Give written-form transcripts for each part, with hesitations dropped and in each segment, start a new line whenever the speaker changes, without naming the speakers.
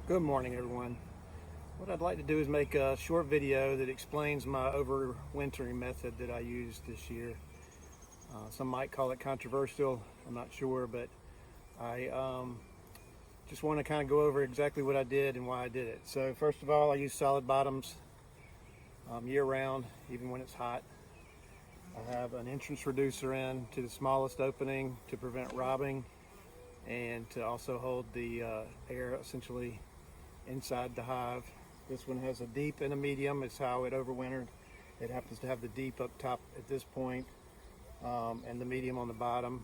Good morning, everyone. What I'd like to do is make a short video that explains my overwintering method that I used this year. Some might call it controversial, I'm not sure, but I just want to kind of go over exactly what I did and why I did it. So first of all, I use solid bottoms year-round, even when it's hot. I have an entrance reducer in to the smallest opening to prevent robbing and to also hold the air essentially inside the hive. This one has a deep and a medium. It's how it overwintered. It happens to have the deep up top at this point, and the medium on the bottom.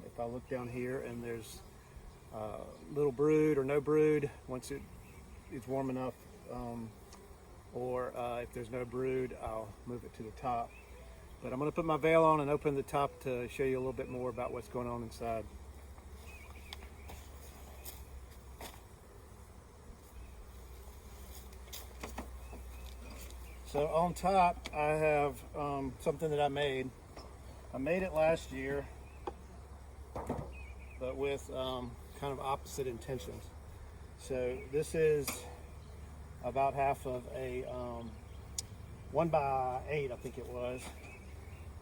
If I look down here and there's little brood or no brood, once it's warm enough, or if there's no brood, I'll move it to the top. But I'm going to put my veil on and open the top to show you a little bit more about what's going on inside. So on top, I have something that I made. I made it last year, but with kind of opposite intentions. So this is about half of a 1x8, I think it was.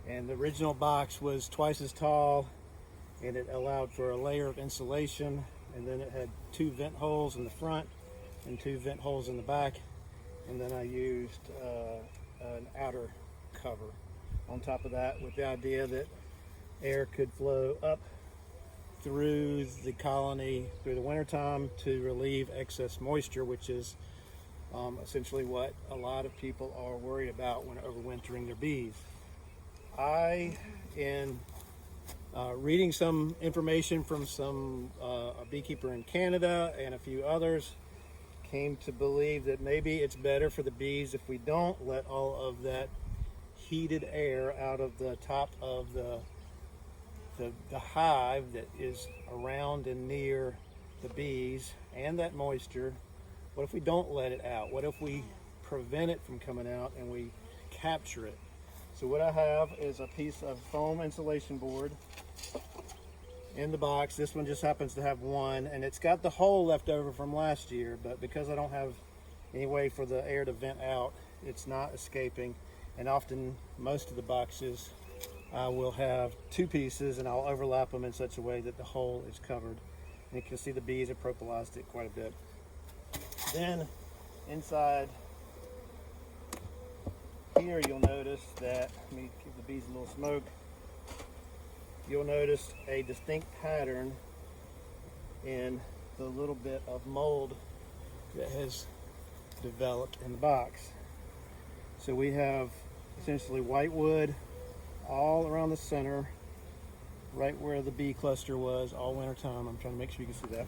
And the original box was twice as tall, and it allowed for a layer of insulation. And then it had 2 vent holes in the front and 2 vent holes in the back. And then I used an outer cover on top of that, with the idea that air could flow up through the colony through the wintertime to relieve excess moisture, which is essentially what a lot of people are worried about when overwintering their bees. In reading some information from a beekeeper in Canada and a few others, came to believe that maybe it's better for the bees if we don't let all of that heated air out of the top of the hive that is around and near the bees, and that moisture. What if we don't let it out? What if we prevent it from coming out and we capture it? So what I have is a piece of foam insulation board in the box. This one just happens to have one, and it's got the hole left over from last year, but because I don't have any way for the air to vent out, it's not escaping. And often, most of the boxes I will have 2 pieces, and I'll overlap them in such a way that the hole is covered. And you can see the bees have propolised it quite a bit. Then inside here, you'll notice that, let me give the bees a little smoke. You'll notice a distinct pattern in the little bit of mold that has developed in the box. So we have essentially white wood all around the center, right where the bee cluster was all winter time. I'm trying to make sure you can see that.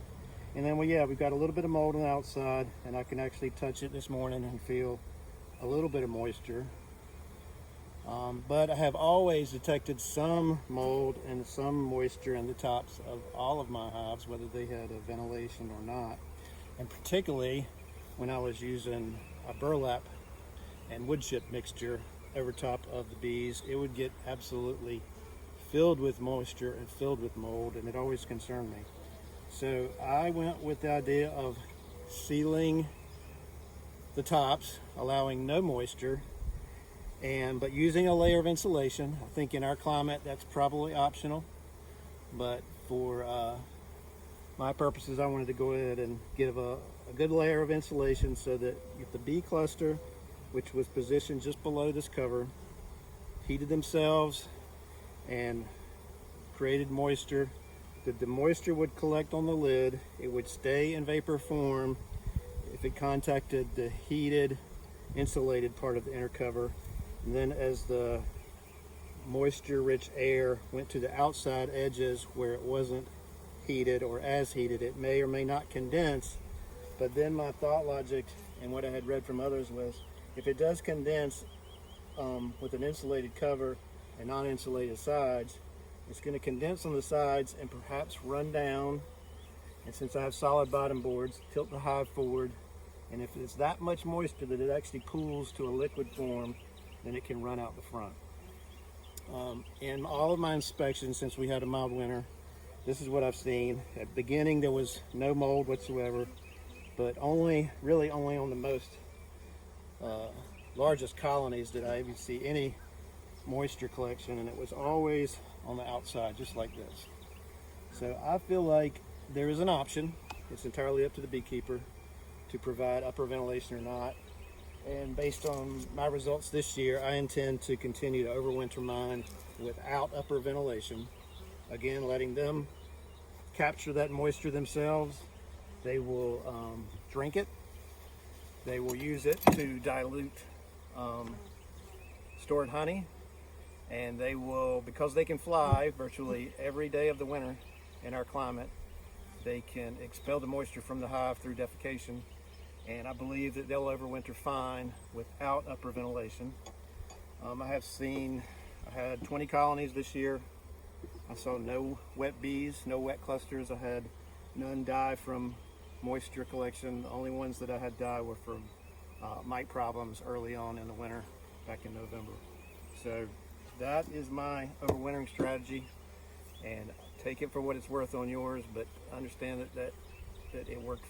And then we've got a little bit of mold on the outside, and I can actually touch it this morning and feel a little bit of moisture. But I have always detected some mold and some moisture in the tops of all of my hives, whether they had a ventilation or not. And particularly when I was using a burlap and wood chip mixture over top of the bees, it would get absolutely filled with moisture and filled with mold, and it always concerned me. So I went with the idea of sealing the tops, allowing no moisture, but using a layer of insulation. I think in our climate that's probably optional, but for my purposes, I wanted to go ahead and give a good layer of insulation so that if the bee cluster, which was positioned just below this cover, heated themselves and created moisture, that the moisture would collect on the lid. It would stay in vapor form if it contacted the heated, insulated part of the inner cover. And then as the moisture-rich air went to the outside edges where it wasn't heated or as heated, it may or may not condense. But then my thought logic and what I had read from others was, if it does condense with an insulated cover and non-insulated sides, it's going to condense on the sides and perhaps run down. And since I have solid bottom boards, tilt the hive forward. And if it's that much moisture that it actually cools to a liquid form, then it can run out the front. In all of my inspections since we had a mild winter, this is what I've seen. At the beginning there was no mold whatsoever, but really only on the most largest colonies did I even see any moisture collection, and it was always on the outside, just like this. So I feel like there is an option. It's entirely up to the beekeeper to provide upper ventilation or not. And based on my results this year, I intend to continue to overwinter mine without upper ventilation. Again, letting them capture that moisture themselves. They will drink it. They will use it to dilute stored honey. And they will, because they can fly virtually every day of the winter in our climate, they can expel the moisture from the hive through defecation. And I believe that they'll overwinter fine without upper ventilation. I had 20 colonies this year. I saw no wet bees, no wet clusters. I had none die from moisture collection. The only ones that I had die were from mite problems early on in the winter, back in November. So that is my overwintering strategy, and take it for what it's worth on yours, but understand that it worked for